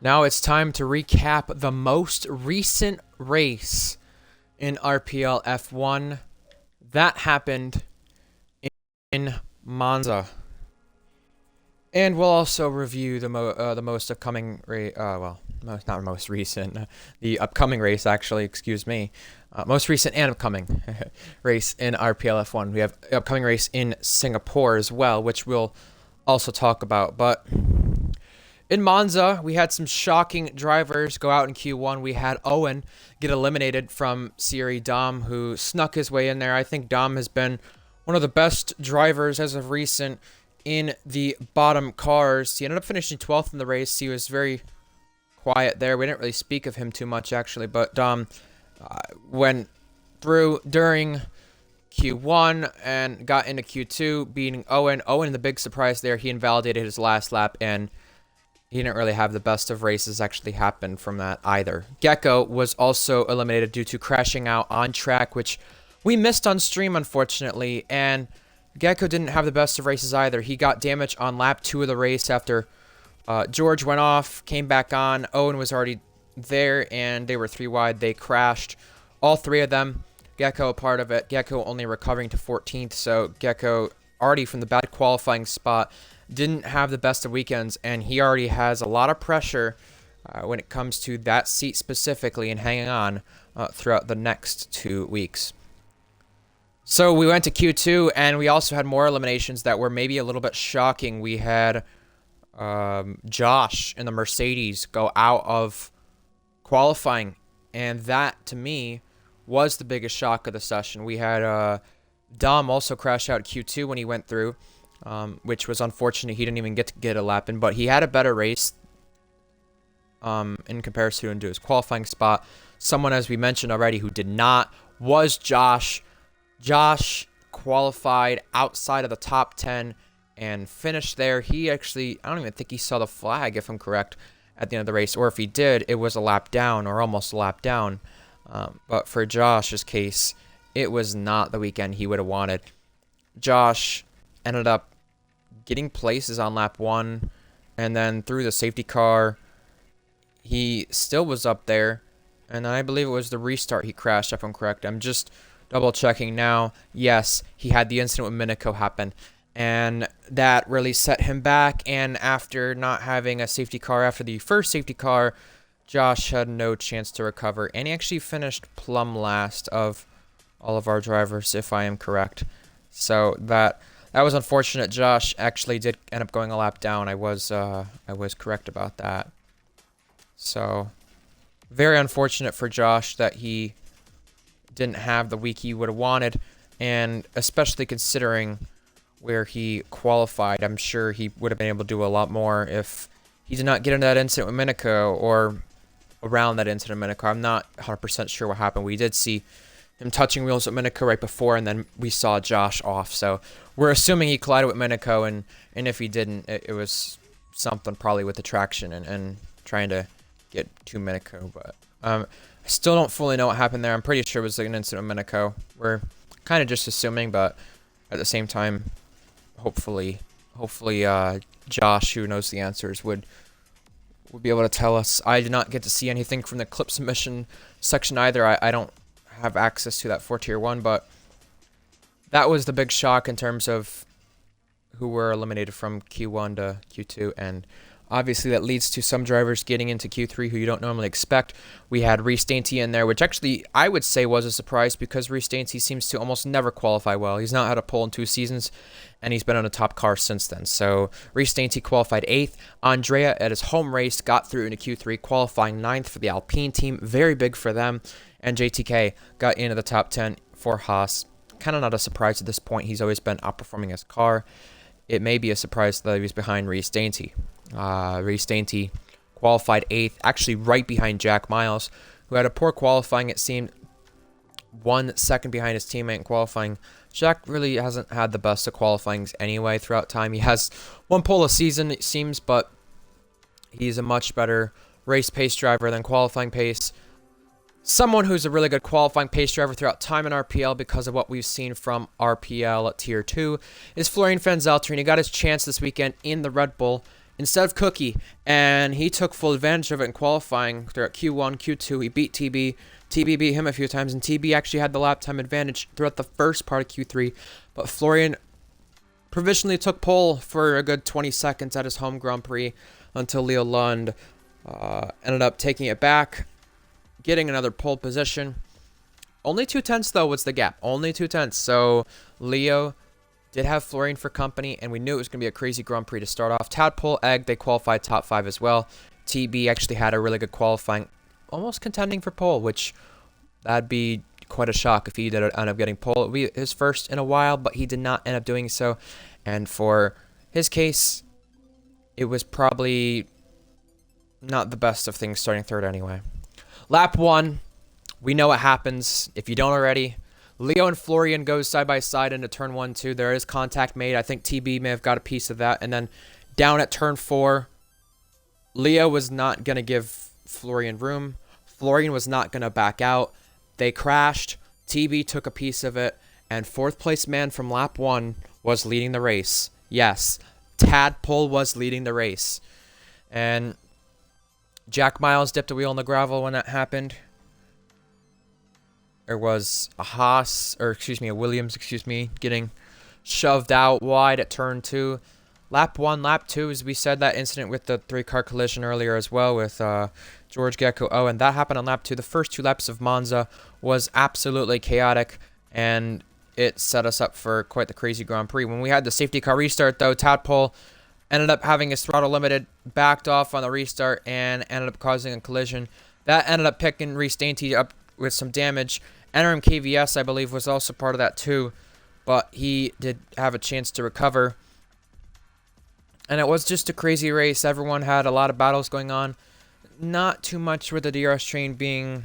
Now it's time to recap the most recent race in RPL F1 that happened in Monza. And we'll also review the most upcoming race. Not most recent. The upcoming race, actually. Excuse me. Most recent and upcoming race in RPL F1. We have upcoming race in Singapore as well, which we'll also talk about. But in Monza, we had some shocking drivers go out in Q1. We had Owen get eliminated from Thierry Dom, who snuck his way in there. I think Dom has been one of the best drivers as of recent in the bottom cars. He ended up finishing 12th in the race. He was very quiet there. We didn't really speak of him too much, actually, but Dom went through during Q1 and got into Q2, beating Owen. Owen, the big surprise there, he invalidated his last lap, and he didn't really have the best of races actually happen from that either. Gecko was also eliminated due to crashing out on track, which we missed on stream, unfortunately, and Gecko didn't have the best of races either. He got damage on lap 2 of the race after George went off, came back on. Owen was already there, and they were 3 wide. They crashed, all 3 of them. Gecko a part of it. Gecko only recovering to 14th, so Gecko already from the bad qualifying spot didn't have the best of weekends, and he already has a lot of pressure when it comes to that seat specifically and hanging on throughout the next 2 weeks. So we went to Q2, and we also had more eliminations that were maybe a little bit shocking. We had Josh in the Mercedes go out of qualifying, and that, to me, was the biggest shock of the session. We had Dom also crash out Q2 when he went through, which was unfortunate. He didn't even get a lap in, but he had a better race in comparison to his qualifying spot. Someone, as we mentioned already, who did not was Josh. Josh qualified outside of the top 10 and finished there. He actually, I don't even think he saw the flag, if I'm correct, at the end of the race. Or if he did, it was a lap down or almost a lap down. But for Josh's case, it was not the weekend he would have wanted. Josh ended up getting places on lap 1, and then through the safety car, he still was up there. And then I believe it was the restart he crashed, if I'm correct. I'm just double checking now. Yes, he had the incident with Minico happen, and that really set him back. And after not having a safety car after the first safety car, Josh had no chance to recover, and he actually finished plumb last of all of our drivers, if I am correct. So that was unfortunate. Josh actually did end up going a lap down. I was correct about that. So very unfortunate for Josh that he didn't have the week he would have wanted, and especially considering where he qualified, I'm sure he would have been able to do a lot more if he did not get into that incident with Minico, or around that incident with Minico. I'm not 100% sure what happened. We did see him touching wheels with Minico right before, and then we saw Josh off, so we're assuming he collided with Minico, and if he didn't, it was something probably with the traction and trying to get to Minico. But I still don't fully know what happened there. I'm pretty sure it was like an incident with Minico. We're kind of just assuming, but at the same time, hopefully, Josh, who knows the answers, would be able to tell us. I did not get to see anything from the clip submission section either. I don't have access to that for Tier 1, but that was the big shock in terms of who were eliminated from Q1 to Q2, and obviously that leads to some drivers getting into Q3 who you don't normally expect. We had Reese Dainty in there, which actually I would say was a surprise, because Reese Dainty seems to almost never qualify well. He's not had a pole in 2 seasons, and he's been on a top car since then. So Reese Dainty qualified 8th. Andrea, at his home race, got through into Q3, qualifying 9th for the Alpine team. Very big for them. And JTK got into the top 10 for Haas. Kind of not a surprise at this point. He's always been outperforming his car. It may be a surprise that he was behind Reese Dainty. Reese Dainty qualified 8th, actually right behind Jack Miles, who had a poor qualifying, it seemed. 1 second behind his teammate in qualifying. Jack really hasn't had the best of qualifyings anyway throughout time. He has 1 pole a season, it seems, but he's a much better race pace driver than qualifying pace. Someone who's a really good qualifying pace driver throughout time in RPL, because of what we've seen from RPL at Tier 2, is Florian Van Zelteren. He got his chance this weekend in the Red Bull, instead of Cookie, and he took full advantage of it in qualifying throughout Q1, Q2. He beat TB. TB beat him a few times, and TB actually had the lap time advantage throughout the first part of Q3, but Florian provisionally took pole for a good 20 seconds at his home Grand Prix until Leo Lund ended up taking it back, getting another pole position. Only 2/10 though was the gap. Only 2/10. So Leo did have Florian for company, and we knew it was going to be a crazy Grand Prix to start off. Tadpole, Egg, they qualified top 5 as well. TB actually had a really good qualifying, almost contending for pole, which that'd be quite a shock if he did end up getting pole. It would be his first in a while, but he did not end up doing so. And for his case, it was probably not the best of things starting third anyway. Lap 1, we know what happens. If you don't already, Leo and Florian go side by side into turn 1, 2. There is contact made. I think TB may have got a piece of that. And then down at turn 4, Leo was not going to give Florian room. Florian was not going to back out. They crashed. TB took a piece of it. And fourth place man from lap 1 was leading the race. Yes, Tadpole was leading the race. And Jack Miles dipped a wheel in the gravel when that happened. There was a Williams, getting shoved out wide at turn 2. Lap 1, lap 2, as we said, that incident with the 3-car collision earlier as well with George Gecko Owen. That happened on lap 2. The first 2 laps of Monza was absolutely chaotic, and it set us up for quite the crazy Grand Prix. When we had the safety car restart, though, Tadpole ended up having his throttle limited, backed off on the restart, and ended up causing a collision. That ended up picking Reese Dainty up with some damage. NRM KVS, I believe, was also part of that too, but he did have a chance to recover. And it was just a crazy race. Everyone had a lot of battles going on. Not too much with the DRS train being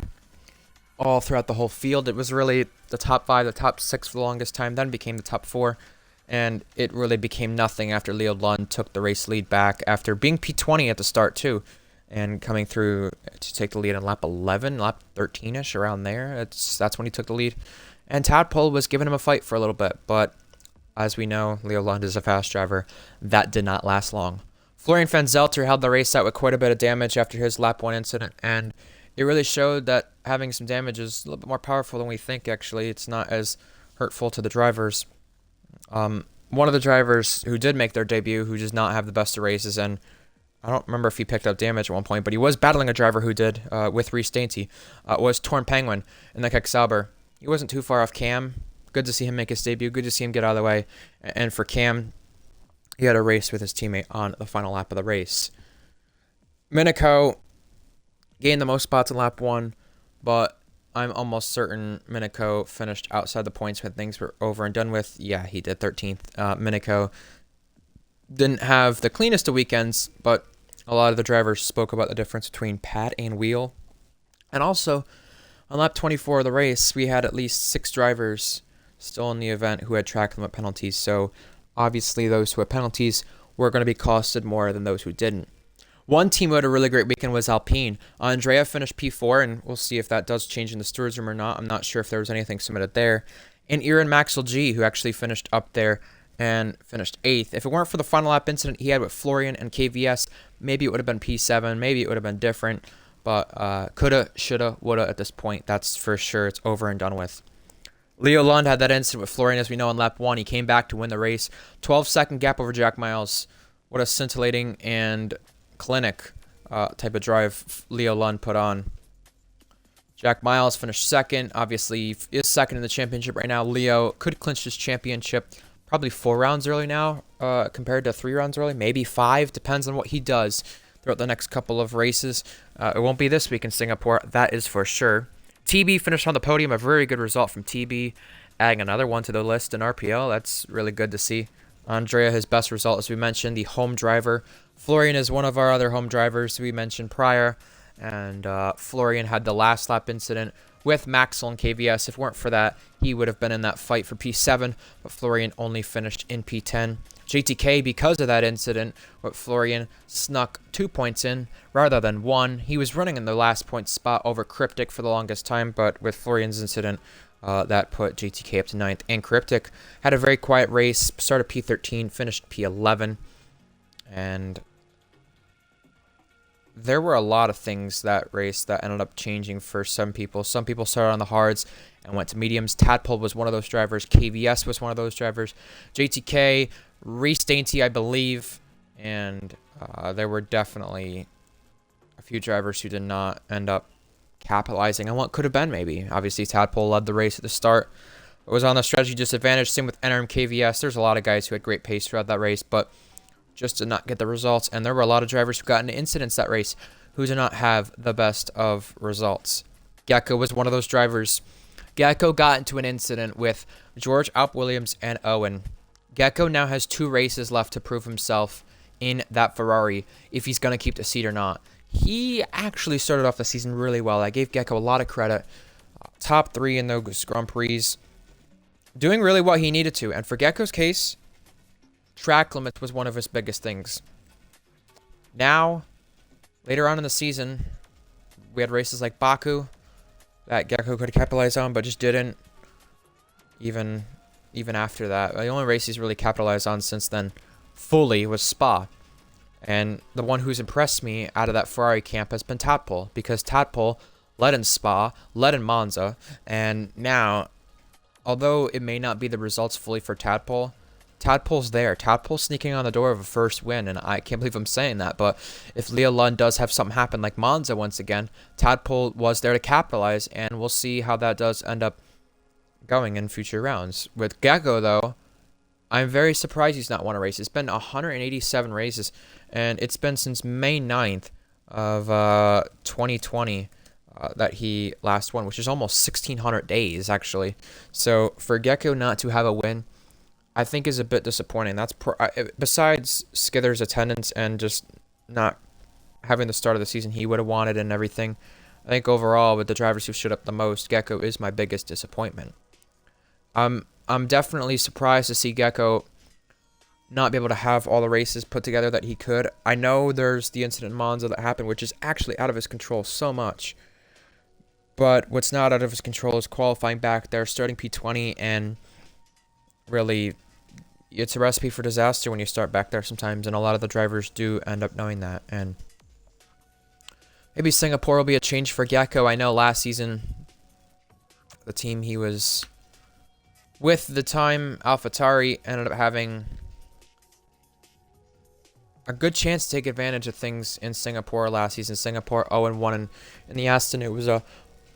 all throughout the whole field. It was really the top 5, the top 6 for the longest time, then became the top 4. And it really became nothing after Leo Lund took the race lead back after being P20 at the start too, and coming through to take the lead on lap 11, lap 13-ish, around there. That's when he took the lead. And Tadpole was giving him a fight for a little bit, but as we know, Leo Lund is a fast driver. That did not last long. Florian van Zelter held the race out with quite a bit of damage after his lap 1 incident, and it really showed that having some damage is a little bit more powerful than we think, actually. It's not as hurtful to the drivers. One of the drivers who did make their debut, who does not have the best of races, and I don't remember if he picked up damage at one point, but he was battling a driver who did with Reese Dainty, was Torn Penguin in the Keck Sauber. He wasn't too far off Cam. Good to see him make his debut. Good to see him get out of the way. And for Cam, he had a race with his teammate on the final lap of the race. Minico gained the most spots in lap 1, but I'm almost certain Minico finished outside the points when things were over and done with. Yeah, he did 13th. Minico didn't have the cleanest of weekends, but a lot of the drivers spoke about the difference between pad and wheel. And also, on lap 24 of the race, we had at least 6 drivers still in the event who had track limit penalties. So obviously those who had penalties were going to be costed more than those who didn't. One team who had a really great weekend was Alpine. Andrea finished P4, and we'll see if that does change in the stewards room or not. I'm not sure if there was anything submitted there. And Aaron Maxwell G, who actually finished up there and finished 8th. If it weren't for the final lap incident he had with Florian and KVS, maybe it would have been P7, maybe it would have been different. But coulda, shoulda, woulda at this point. That's for sure. It's over and done with. Leo Lund had that incident with Florian, as we know, in lap 1. He came back to win the race. 12-second gap over Jack Miles. What a scintillating and clinic type of drive Leo Lund put on. Jack Miles finished 2nd. Obviously, he is 2nd in the championship right now. Leo could clinch his championship probably 4 rounds early now compared to 3 rounds early. Maybe 5. Depends on what he does throughout the next couple of races. It won't be this week in Singapore. That is for sure. TB finished on the podium. A very good result from TB. Adding another one to the list in RPL. That's really good to see. Andrea, his best result, as we mentioned, the home driver. Florian is one of our other home drivers we mentioned prior. And Florian had the last lap incident with Maxwell and KVS. If it weren't for that, he would have been in that fight for P7. But Florian only finished in P10. JTK, because of that incident, with Florian snuck 2 points in rather than 1. He was running in the last point spot over Cryptic for the longest time, but with Florian's incident, that put JTK up to 9th. And Cryptic had a very quiet race, started P13, finished P11. And there were a lot of things that race that ended up changing for some people. Some people started on the hards and went to mediums. Tadpole was one of those drivers. KVS was one of those drivers. JTK, Reese Dainty, I believe. And there were definitely a few drivers who did not end up capitalizing on what could have been maybe. Obviously, Tadpole led the race at the start. It was on the strategy disadvantage. Same with NRM KVS. There's a lot of guys who had great pace throughout that race, but just did not get the results. And there were a lot of drivers who got into incidents that race who did not have the best of results. Gecko was one of those drivers. Gecko got into an incident with George Alp Williams and Owen. Gecko now has 2 races left to prove himself in that Ferrari, if he's going to keep the seat or not. He actually started off the season really well. I gave Gecko a lot of credit. Top 3 in those Grand Prix. Doing really what he needed to. And for Gecko's case, track limits was one of his biggest things. Now, later on in the season, we had races like Baku that Gecko could capitalize on, but just didn't. Even after that, the only race he's really capitalized on since then fully was Spa. And the one who's impressed me out of that Ferrari camp has been Tadpole, because Tadpole led in Spa, led in Monza, and now, although it may not be the results fully for Tadpole, Tadpole's there. Tadpole's sneaking on the door of a first win, and I can't believe I'm saying that, but if Leo Lund does have something happen like Monza once again, Tadpole was there to capitalize, and we'll see how that does end up going in future rounds. With Gecko, though, I'm very surprised he's not won a race. It's been 187 races, and it's been since May 9th of 2020 that he last won, which is almost 1,600 days, actually. So for Gecko not to have a win, I think is a bit disappointing. That's besides Skither's attendance and just not having the start of the season he would have wanted and everything. I think overall, with the drivers who showed up the most, Gecko is my biggest disappointment. I'm definitely surprised to see Gecko not be able to have all the races put together that he could. I know there's the incident in Monza that happened, which is actually out of his control so much. But what's not out of his control is qualifying back there, starting P20, and really, it's a recipe for disaster when you start back there sometimes, and a lot of the drivers do end up knowing that. And maybe Singapore will be a change for Gecko. I know last season, the team he was with the time, AlphaTauri, ended up having a good chance to take advantage of things in Singapore last season. Singapore 0-1 in the Aston. It was a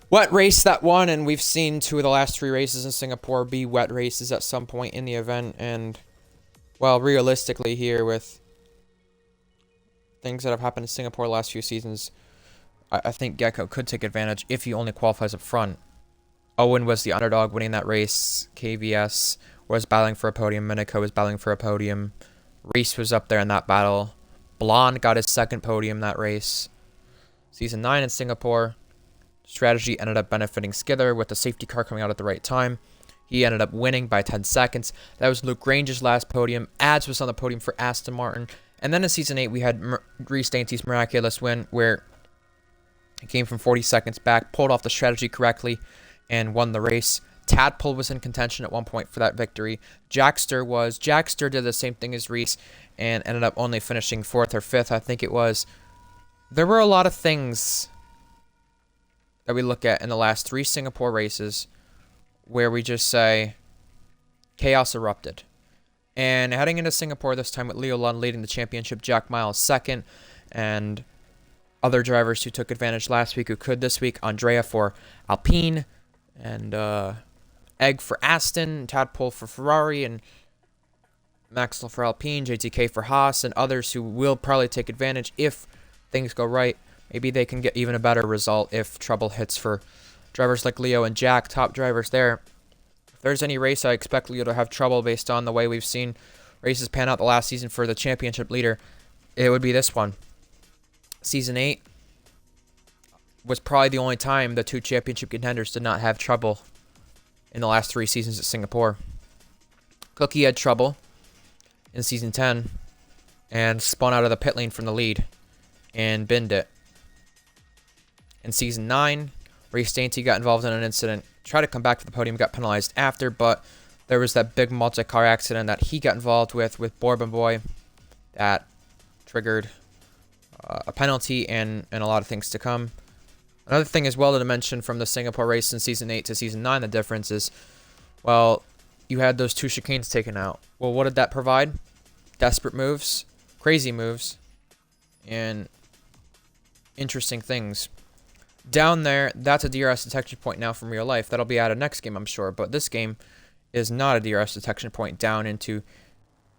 wet race that won, and we've seen 2 of the last 3 races in Singapore be wet races at some point in the event. And, well, realistically here, with things that have happened in Singapore the last few seasons, I think Gecko could take advantage if he only qualifies up front. Owen was the underdog winning that race. KVS was battling for a podium. Minico was battling for a podium. Reese was up there in that battle. Blonde got his 2nd podium that race. Season 9 in Singapore. Strategy ended up benefiting Skither with the safety car coming out at the right time. He ended up winning by 10 seconds. That was Luke Grange's last podium. Ads was on the podium for Aston Martin. And then in Season 8, we had Reese Dainty's miraculous win, where he came from 40 seconds back, pulled off the strategy correctly, and won the race. Tadpole was in contention at one point for that victory. Jackster did the same thing as Reese and ended up only finishing 4th or 5th, I think it was. There were a lot of things that we look at in the last 3 Singapore races where we just say chaos erupted. And heading into Singapore this time with Leo Lund leading the championship, Jack Miles 2nd, and other drivers who took advantage last week who could this week. Andrea for Alpine, and Egg for Aston, Tadpole for Ferrari, and Maxwell for Alpine, JTK for Haas, and others who will probably take advantage if things go right. Maybe they can get even a better result if trouble hits for drivers like Leo and Jack, top drivers there. If there's any race I expect Leo to have trouble based on the way we've seen races pan out the last season for the championship leader, it would be this one. Season 8 was probably the only time the 2 championship contenders did not have trouble in the last 3 seasons at Singapore. Cookie had trouble in Season 10 and spun out of the pit lane from the lead and binned it. In Season 9, Reese Dainty got involved in an incident, tried to come back to the podium, got penalized after, but there was that big multi-car accident that he got involved with Bourbon Boy that triggered a penalty and a lot of things to come. Another thing as well to mention from the Singapore race in Season 8 to Season 9, the difference is, well, you had those 2 chicanes taken out. Well, what did that provide? Desperate moves, crazy moves, and interesting things. Down there, that's a DRS detection point now from real life. That'll be added next game, I'm sure. But this game is not a DRS detection point down into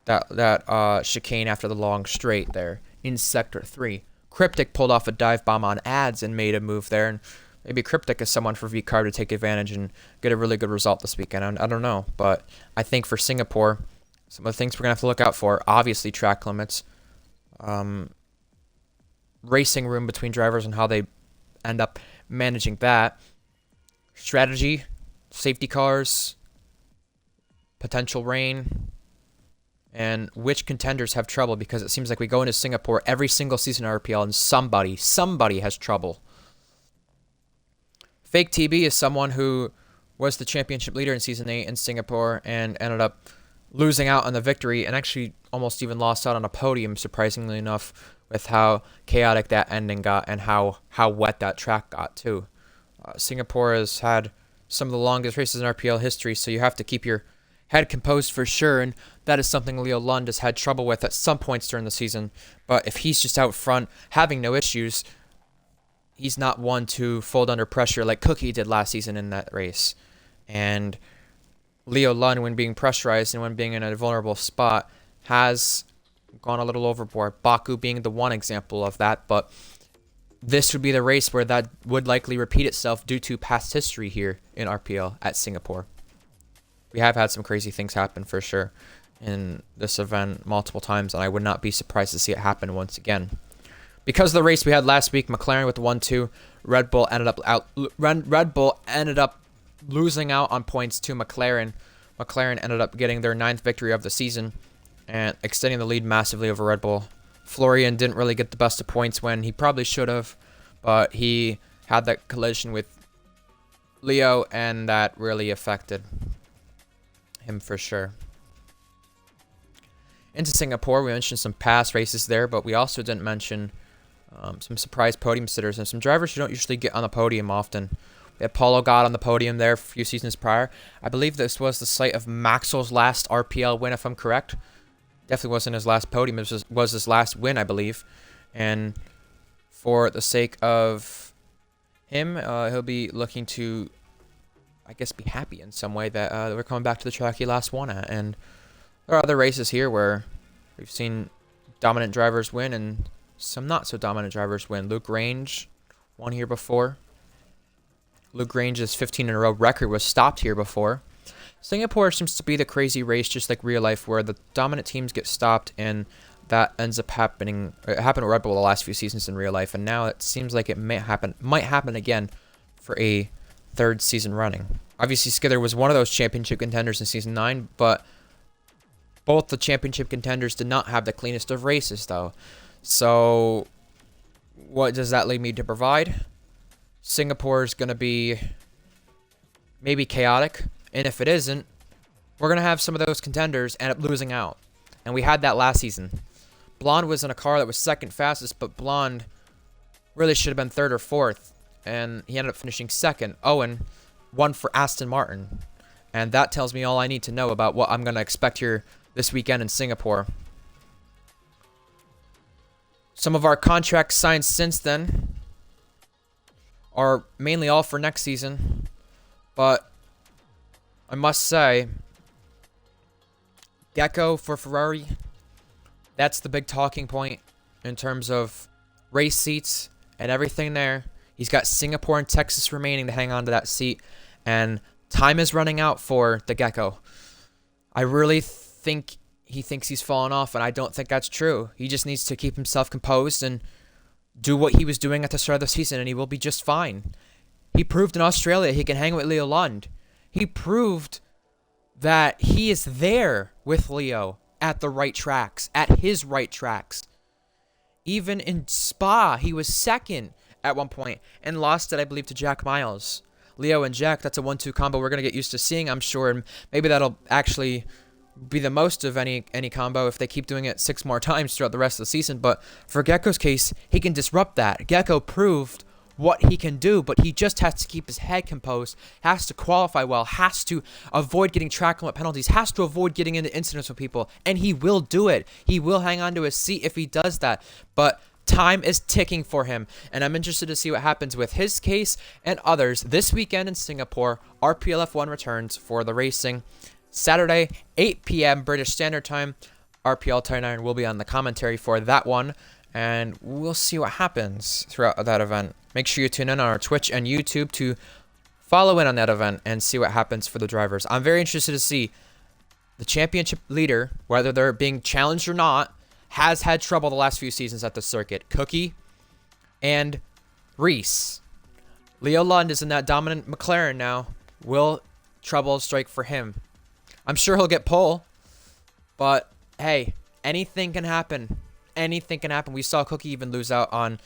that chicane after the long straight there in Sector 3. Cryptic pulled off a dive bomb on ads and made a move there. And maybe Cryptic is someone for VCarb to take advantage and get a really good result this weekend. I don't know. But I think for Singapore, some of the things we're going to have to look out for, obviously track limits, racing room between drivers and how they end up managing that, strategy, safety cars, potential rain, and which contenders have trouble, because it seems like we go into Singapore every single season in RPL and somebody has trouble. Fake TB is someone who was the championship leader in Season 8 in Singapore and ended up losing out on the victory and actually almost even lost out on a podium, surprisingly enough, with how chaotic that ending got and how wet that track got too. Singapore has had some of the longest races in RPL history, so you have to keep your head composed for sure, and that is something Leo Lund has had trouble with at some points during the season. But if he's just out front having no issues, he's not one to fold under pressure like Cookie did last season in that race. And Leo Lund, when being pressurized and when being in a vulnerable spot, has gone a little overboard. Baku being the one example of that, but this would be the race where that would likely repeat itself due to past history here in RPL at Singapore. We have had some crazy things happen for sure in this event multiple times, and I would not be surprised to see it happen once again. Because of the race we had last week, McLaren with the 1-2, Red Bull ended up losing out on points to McLaren. McLaren ended up getting their 9th victory of the season and extending the lead massively over Red Bull. Florian didn't really get the best of points when he probably should have, but he had that collision with Leo, and that really affected him for sure. Into Singapore, we mentioned some past races there, but we also didn't mention some surprise podium sitters and some drivers who don't usually get on the podium often. We had Paulo got on the podium there a few seasons prior. I believe this was the site of Maxwell's last RPL win, if I'm correct. Definitely wasn't his last podium. It was his last win, I believe. And for the sake of him, he'll be looking to, I guess, be happy in some way that we're coming back to the track he last won at. And there are other races here where we've seen dominant drivers win and some not so dominant drivers win. Luke Range won here before. Luke Range's 15 in a row record was stopped here before. Singapore seems to be the crazy race, just like real life, where the dominant teams get stopped, and that ends up happening. It happened with Red Bull the last few seasons in real life, and now it seems like it might happen again for a 3rd season running. Obviously, Skither was one of those championship contenders in Season 9, but both the championship contenders did not have the cleanest of races, though. So, what does that lead me to provide? Singapore is going to be maybe chaotic, and if it isn't, we're going to have some of those contenders end up losing out. And we had that last season. Blonde was in a car that was 2nd fastest, but Blonde really should have been 3rd or 4th, and he ended up finishing 2nd. Owen won for Aston Martin, and that tells me all I need to know about what I'm going to expect here this weekend in Singapore. Some of our contracts signed since then are mainly all for next season, but I must say, Gecko for Ferrari, that's the big talking point in terms of race seats and everything there. He's got Singapore and Texas remaining to hang on to that seat, and time is running out for the Gecko. I really think he thinks he's fallen off, and I don't think that's true. He just needs to keep himself composed and do what he was doing at the start of the season, and he will be just fine. He proved in Australia he can hang with Leo Lund. He proved that he is there with Leo at the right tracks, at his right tracks. Even in Spa, he was 2nd at one point and lost it, I believe, to Jack Miles. Leo and Jack, that's a 1-2 combo we're going to get used to seeing, I'm sure, and maybe that'll actually be the most of any combo if they keep doing it 6 more times throughout the rest of the season. But for Gecko's case, he can disrupt that. Gecko proved what he can do, but he just has to keep his head composed, has to qualify well, has to avoid getting track limit penalties, has to avoid getting into incidents with people, and he will do it. He will hang on to his seat if he does that. But time is ticking for him, and I'm interested to see what happens with his case and others this weekend in Singapore. RPL F1 returns for the racing Saturday, 8 p.m. British Standard Time. RPL 29 will be on the commentary for that one, and we'll see what happens throughout that event. Make sure you tune in on our Twitch and YouTube to follow in on that event and see what happens for the drivers. I'm very interested to see the championship leader, whether they're being challenged or not, has had trouble the last few seasons at the circuit. Cookie and Reese. Leo Lund is in that dominant McLaren now. Will trouble strike for him? I'm sure he'll get pole, but hey, anything can happen. Anything can happen. We saw Cookie even lose out on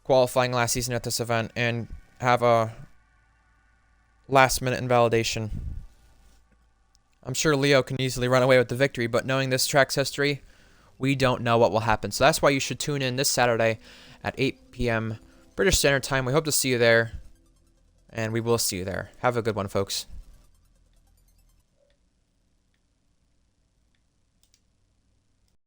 qualifying last season at this event and have a last-minute invalidation. I'm sure Leo can easily run away with the victory, but knowing this track's history, we don't know what will happen. So that's why you should tune in this Saturday at 8 p.m. British Standard Time. We hope to see you there, and we will see you there. Have a good one, folks.